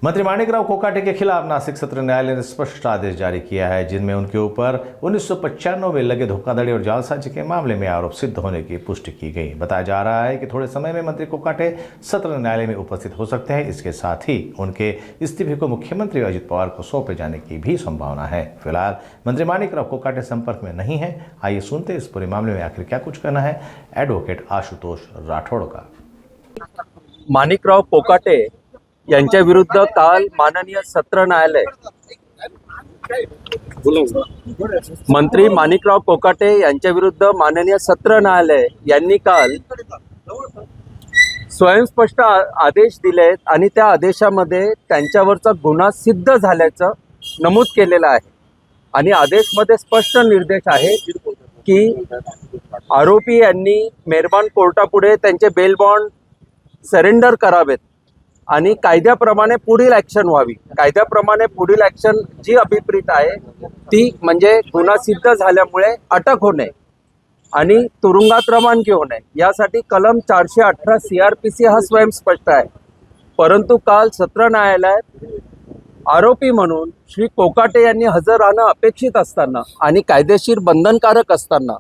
मंत्री माणिकराव कोकाटे के खिलाफ नासिक सत्र न्यायालय ने स्पष्ट आदेश जारी किया है, जिनमें उनके ऊपर 1995 में लगे धोखाधड़ी और जालसाजी के मामले में आरोप सिद्ध होने की पुष्टि की गई। बताया जा रहा है कि थोड़े समय में मंत्री कोकाटे सत्र न्यायालय में उपस्थित हो सकते हैं। इसके साथ ही उनके इस्तीफे को मुख्यमंत्री अजित पवार को सौंपे जाने की भी संभावना है। फिलहाल मंत्री माणिकराव कोकाटे संपर्क में नहीं है। आइए सुनते इस पूरे मामले में आखिर क्या कुछ कहना है एडवोकेट आशुतोष राठौड़ का। माणिकराव कोकाटे यांच्या विरुद्ध काल माननीय सत्र न्यायालय मंत्री माणिकराव कोकाटे यांच्या विरुद्ध माननीय सत्र न्यायालय यांनी काल स्वयंस्पष्ट आदेश दिलेत आणि त्या आदेशामध्ये त्यांच्यावरचा गुन्हा सिद्ध झाल्याचं नमूद केलेलं आहे आणि आदेशमध्ये स्पष्ट निर्देश आहे की आरोपी यांनी मेहरबान कोर्टापुढे त्यांचे बेल बॉन्ड सरेंडर करावेत आणि कायद्याप्रमाणे पुढील ॲक्शन व्हावी। कायद्याप्रमाणे पुढील ॲक्शन जी अभिप्रेत आहे ती म्हणजे गुन्हा सिद्ध झाल्यामुळे अटक होणे आणि तुरुंगात रवानगी होणे, यासाठी कलम 418 CRPC हा स्वयंस्पष्ट आहे। परंतु काल सत्र न्यायालयात आरोपी म्हणून श्री कोकाटे यांनी हजर राहणं अपेक्षित असताना आणि कायदेशीर बंधनकारक असताना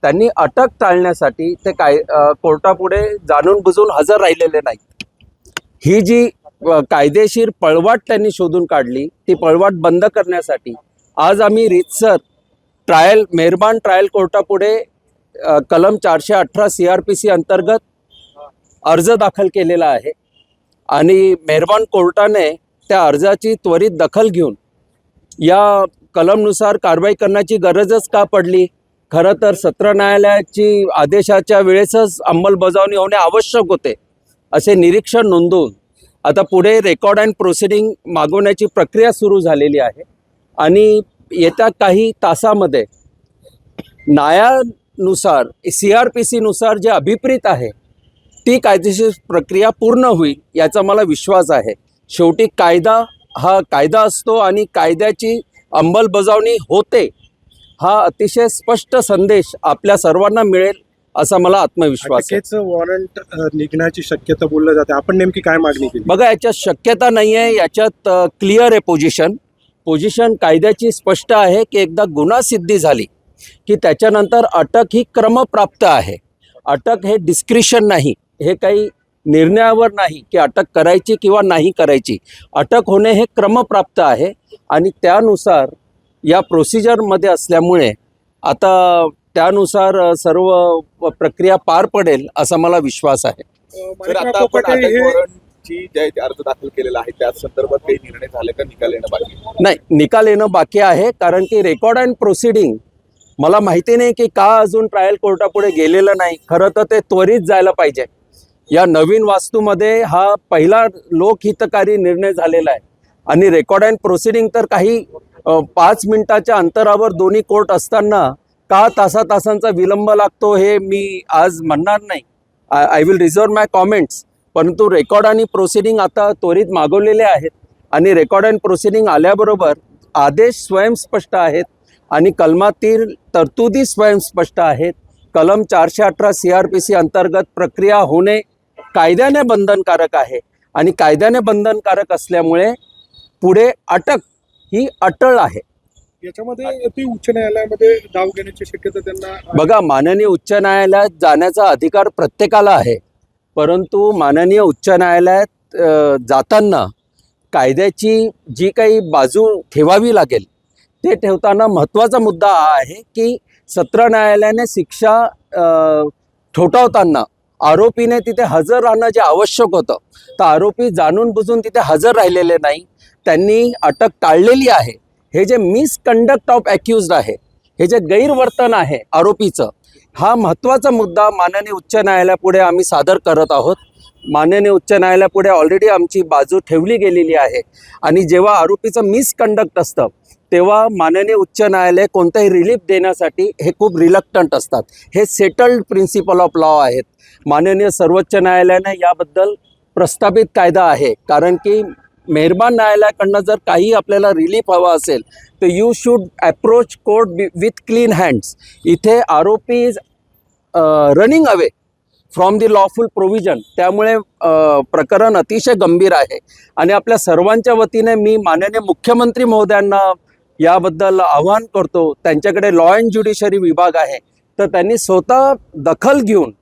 त्यांनी अटक टाळण्यासाठी ते कोर्टापुढे जाणून बुजून हजर राहिलेले नाहीत। ही जी कायदेशीर पळवाट त्यांनी शोधून काढली, ती पळवाट बंद करण्यासाठी आज आम्ही रीतसर मेहरबान ट्रायल कोर्टापुढे कलम 418 CRPC अंतर्गत अर्ज दाखल केलेला आहे आणि मेहरबान कोर्टाने त्या अर्जाची त्वरित दखल घेऊन या कलमनुसार कारवाई करण्याची गरजच का पडली। खरं तर सत्र न्यायालयाची आदेशाच्या वेळेसच अंमलबजावणी होणे आवश्यक होते असे निरीक्षण नोंदवून आता पुढे रेकॉर्ड अँड प्रोसिडिंग मागवण्याची प्रक्रिया सुरू झालेली आहे आणि येत्या काही तासामध्ये न्यायानुसार CRPC नुसार जे अभिप्रेत आहे ती कायदेशीर प्रक्रिया पूर्ण होईल याचा मला विश्वास आहे। शेवटी कायदा हा कायदा असतो आणि कायद्याची अंमलबजावणी होते हा अतिशय स्पष्ट संदेश आपल्या सर्वांना मिळेल असा मला आत्मविश्वास आहे। वॉरंट निघण्याची शक्यता बोललं जाते, आपण नेमकी काय मागणी केली? बघा, याच्यात शक्यता नाही आहे, याच्यात क्लिअर आहे पोझिशन कायद्याची स्पष्ट आहे की एकदा गुन्हा सिद्धी झाली की त्याच्यानंतर अटक ही क्रमप्राप्त आहे। अटक हे डिस्क्रिशन नाही, हे काही निर्णयावर नाही की अटक करायची किंवा नाही करायची। अटक होणे हे क्रमप्राप्त आहे आणि त्यानुसार या प्रोसिजरमध्ये असल्यामुळे आता त्यानुसार सर्व प्रक्रिया पार पडेल असा मला विश्वास आहे। तर आता आपण अटक वॉरंटची जे अर्ज दाखल केलेला आहे त्या संदर्भात काही निर्णय झाले का? निकाल येणं बाकी नाही, निकाल येणं बाकी आहे, कारण की रेकॉर्ड अँड प्रोसिडिंग मला माहिती नाही की का अजून ट्रायल कोर्टापुढे गेलेलं नाही। खरं तर ते त्वरित जायला पाहिजे। या नवीन वास्तूमध्ये हा पहिला लोकहितकारी निर्णय झालेला आहे आणि रेकॉर्ड अँड प्रोसिडिंग तर काही 5 मिनिटाच्या अंतरावर दोन्ही कोर्ट असताना का तासांचा विलंब लागतो हे मी आज म्हणणार नाही। I will reserve my comments. परंतु रेकॉर्ड आणि प्रोसिडिंग आता त्वरित मागवलेले आहेत आणि रेकॉर्ड अँड प्रोसिडिंग आल्याबरोबर आदेश स्वयंस्पष्ट आहेत आणि कलमातील तरतुदी स्वयंस्पष्ट आहेत। कलम 418 CRPC अंतर्गत प्रक्रिया होणे कायद्याने बंधनकारक आहे आणि कायद्याने बंधनकारक असल्यामुळे पुढे अटक ही अटळ आहे। याच्यामध्ये ती उच्च न्यायालयामध्ये दाव घेण्याची शक्यता त्यांना? बघा, माननीय उच्च न्यायालयात जाण्याचा अधिकार प्रत्येकाला आहे, परंतु माननीय उच्च न्यायालयात जाताना कायद्याची जी काही बाजू ठेवावी लागेल ते ठेवताना महत्त्वाचा मुद्दा हा आहे की सत्र न्यायालयाने शिक्षा ठोठावताना आरोपीने तिथे हजर राहणं जे आवश्यक होतं, तर आरोपी जाणून बुजून तिथे हजर राहिलेले नाही, त्यांनी अटक टाळलेली आहे। हे जे मिसकंडक्ट ऑफ ॲक्युज्ड आहे, हे जे गैरवर्तन आहे आरोपीचं, हा महत्त्वाचा मुद्दा माननीय उच्च न्यायालयापुढे आम्ही सादर करत आहोत। माननीय उच्च न्यायालयापुढे ऑलरेडी आमची बाजू ठेवली गेलेली आहे आणि जेव्हा आरोपीचं मिसकंडक्ट असतं तेव्हा माननीय उच्च न्यायालय कोणताही रिलीफ देण्यासाठी हे खूप रिलक्टंट असतात। हे सेटल्ड प्रिन्सिपल ऑफ लॉ आहेत। माननीय सर्वोच्च न्यायालयाने याबद्दल प्रस्तावित कायदा आहे, कारण की मेहरबान न्यायालयाकडनं जर काही आपल्याला रिलीफ हवा असेल तर you should approach court with clean hands. इथे आरोपी running away from the lawful provision. त्यामुळे प्रकरण अतिशय गंभीर आहे आणि आपल्या सर्वांच्या वतीने मी माननीय मुख्यमंत्री महोदयांना याबद्दल आवाहन करतो. त्यांच्याकडे लॉ अँड ज्युडिशरी विभाग आहे, तर त्यांनी स्वतः दखल घेऊन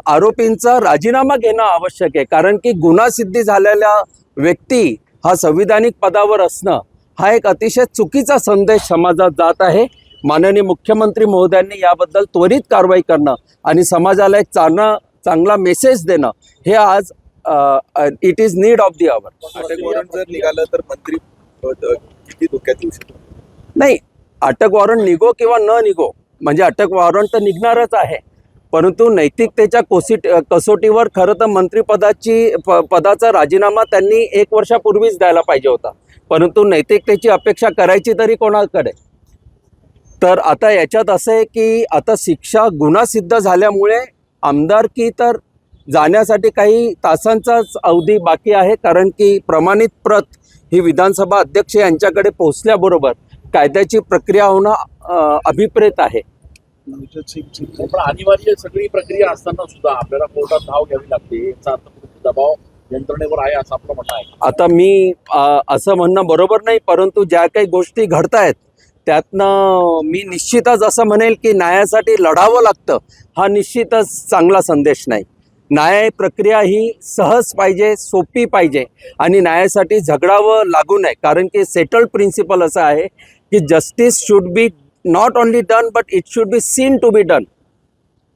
आरोपींचा राजीनामा घेणं आवश्यक आहे. कारण की गुन्हा सिद्धी झालेल्या व्यक्ती हा संविधानिक पदावर असणं हा एक अतिशय चुकीचा संदेश समाजात जात आहे. माननीय मुख्यमंत्री महोदयांनी याबद्दल त्वरित कारवाई करणं आणि समाजाला एक चांगला मेसेज देणं हे आज it is need of the hour. अटक वॉरंट जर निघालं तर मंत्री किती धोक्यात येऊ शकतो? नाही, अटक वॉरंट निघो किंवा न निघो, म्हणजे अटक वॉरंट तर निघणारच आहे, परंतु नैतिकतेच्या कसोटीवर खरं तर पदाचा राजीनामा त्यांनी 1 वर्षापूर्वीच द्यायला पाहिजे होता. परंतु नैतिकतेची अपेक्षा करायची तरी कोणाकडे? तर आता याच्यात असं आहे की आता शिक्षा गुन्हा सिद्ध झाल्यामुळे आमदारकी तर जाण्यासाठी काही तासांचाच अवधी बाकी आहे. कारण की प्रमाणित प्रत ही विधानसभा अध्यक्ष यांच्याकडे पोहोचल्याबरोबर कायद्याची प्रक्रिया होणं अभिप्रेत आहे. पण अनिवार्य सगळी प्रक्रिया असताना सुद्धा आपल्याला कोर्टात धाव घ्यावी लागते, याचा अर्थ दबाव यंत्रणेवर आहे असं आपलं म्हणणं आहे. आता मी असं म्हणणं बरोबर नाही, परंतु ज्या काही गोष्टी घडतायत त्यातनं मी निश्चितच असं म्हणेल की न्यायासाठी लढावं लागतं, हा निश्चितच चांगला संदेश नाही. न्याय प्रक्रिया ही सहज पाहिजे, सोपी पाहिजे आणि न्यायासाठी झगडावं लागू नये. कारण की सेटल्ड प्रिन्सिपल असं आहे की justice should be not only done but it should be seen to be done.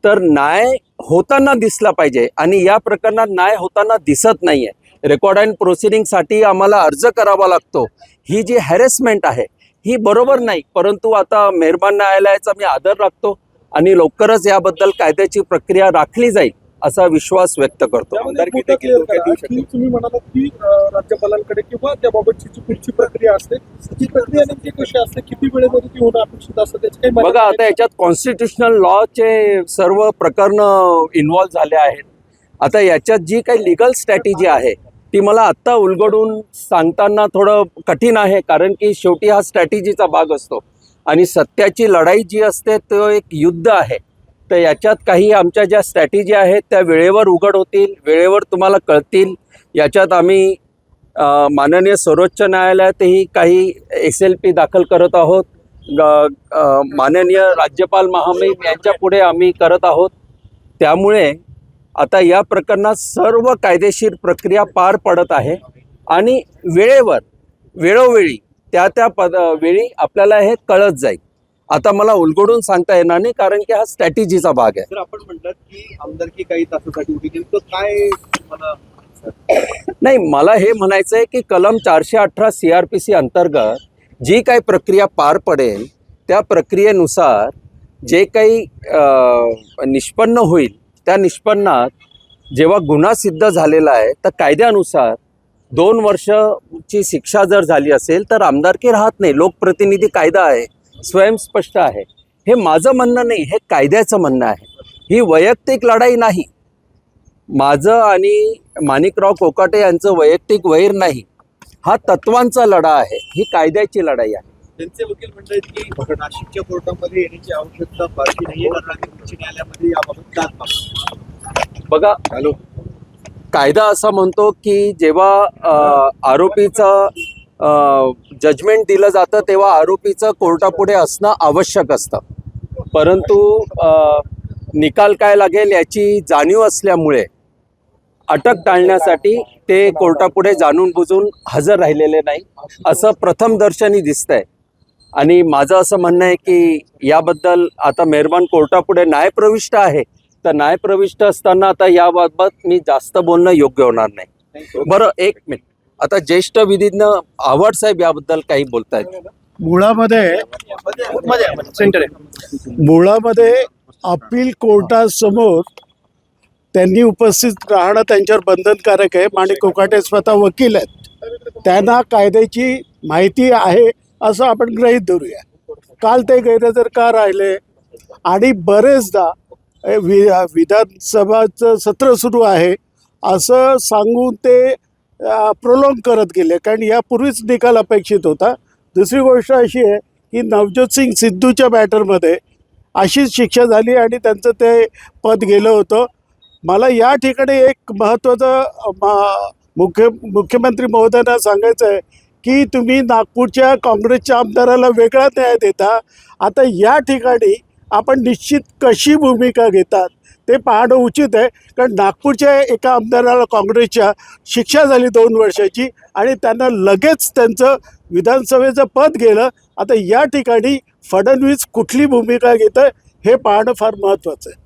तर न्याय होताना दिसला पाहिजे आणि या प्रकरणात न्याय होताना दिसत नाही आहे. रेकॉर्ड अँड प्रोसिडिंगसाठी आम्हाला अर्ज करावा लागतो. ही जी हॅरेसमेंट आहे ही बरोबर नाही, परंतु आता मेहरबान न्यायालयाचा मी आदर राखतो आणि लवकरच याबद्दल कायद्याची प्रक्रिया राखली जाईल असा विश्वास व्यक्त करतो. त्यामध्ये मुद्दा clear करा की तुम्ही म्हणालात की राज्यपालांकडे किंवा त्याबाबतची जी पुढची प्रक्रिया असते ती प्रक्रिया नेमकी कशी असते, किती वेळेमध्ये ती होणं अपेक्षित असतं, त्याची काही बघा, मर्यादा आता याच्यात कॉन्स्टिट्युशनल लॉचे सर्व प्रकरण इन्व्हॉल्व्ह झाले आहेत. आता याच्यात जी काही लिगल स्ट्रॅटेजी आहे ती मला आत्ता उलगडून सांगताना थोडं कठीण आहे. कारण की शेवटी हा स्ट्रॅटेजीचा भाग असतो आणि सत्याची लढाई जी असते तो एक युद्ध आहे. तर याच्यात काही आमच्या ज्या स्ट्रॅटेजी आहेत त्या वेळेवर उघड होतील, वेळेवर तुम्हाला कळतील. याच्यात आम्ही माननीय सर्वोच्च न्यायालयातही काही SLP दाखल करत आहोत. माननीय राज्यपाल महामहिम यांच्या पुढे आम्ही करत आहोत. त्यामुळे आता या प्रकरणात सर्व कायदेशीर प्रक्रिया पार पडत आहे आणि वेळोवेळी त्या वेळी आपल्याला हे कळत जाईल. आता मला उलगडून सांगता येणार नाही कारण की हा स्ट्रॅटेजीचा भाग आहे. जर आपण म्हणलात की आमदारकी काही तासासाठी उभी केली तर काय मला नाही, मला हे म्हणायचं आहे की कलम 418 CRPC अंतर्गत जी काही प्रक्रिया पार पडेल त्या प्रक्रियेनुसार जे काही निष्पन्न होईल त्या निष्पन्नात जेव्हा गुन्हा सिद्ध झालेला आहे तर कायद्यानुसार 2 वर्षाची शिक्षा जर झाली असेल तर आमदारकी राहत नाही. लोकप्रतिनिधी कायदा आहे, स्वयंस्पष्ट आहे. हे माझं म्हणणं नाही, हे कायद्याचं म्हणणं आहे. ही वैयक्तिक लढाई नाही. माझं आणि माणिकराव कोकाटे यांचं वैयक्तिक वैर नाही, हा तत्वांचा लढा आहे, ही कायद्याची लढाई आहे. त्यांचे वकील म्हणतात की नाशिकच्या कोर्टामध्ये येण्याची आवश्यकता फारशी नाहीये कारण आम्ही उच्च न्यायालयामध्ये याबाबत दाद मागतो. बघा, कायदा असं म्हणतो की जेव्हा आरोपीचं जजमेंट दिलं जातं तेव्हा आरोपीचं कोर्टापुढे असणं आवश्यक असतं. परंतु निकाल काय लागेल याची जाणीव असल्यामुळे अटक टाळण्यासाठी ते कोर्टापुढे जाणून बुजून हजर राहिलेले नाही असं प्रथमदर्शनी दिसतंय. आणि माझं असं म्हणणं आहे की याबद्दल आता मेहरबान कोर्टापुढे न्यायप्रविष्ट आहे, तर न्यायप्रविष्ट असताना आता याबाबत मी जास्त बोलणं योग्य होणार नाही. बरं, 1 मिनिट. आता ज्येष्ठ विधिज्ञ आव्हाड साहेब याबद्दल काही बोलतायत. मुळामध्ये अपील कोर्टासमोर त्यांनी उपस्थित राहणं त्यांच्यावर बंधनकारक आहे. माणिक कोकाटे स्वतः वकील आहेत, त्यांना कायद्याची माहिती आहे असं आपण गृहीत धरूया. काल ते गैरहजर का राहिले आणि बरेचदा विधानसभाचं सत्र सुरू आहे असं सांगून ते प्रोलॉंग करत गेले, कारण यापूर्वीच निकाल अपेक्षित होता. दुसरी गोष्ट अशी आहे की नवज्योत सिंग सिद्धूच्या मॅटरमध्ये अशीच शिक्षा झाली आणि त्यांचं ते पद गेलं होतं. मला या ठिकाणी एक महत्त्वाचं मुख्यमंत्री महोदयांना सांगायचं आहे की तुम्ही नागपूरच्या काँग्रेसच्या आमदाराला वेगळा न्याय देता. आता या ठिकाणी आपण निश्चित कशी भूमिका घेतात ते पाहणं उचित आहे, कारण नागपूरच्या एका आमदाराला काँग्रेसच्या शिक्षा झाली 2 वर्षाची आणि त्यांना लगेच त्यांचं विधानसभेचं पद गेलं. आता या ठिकाणी फडणवीस कुठली भूमिका घेतं हे पाहणं फार महत्त्वाचं आहे.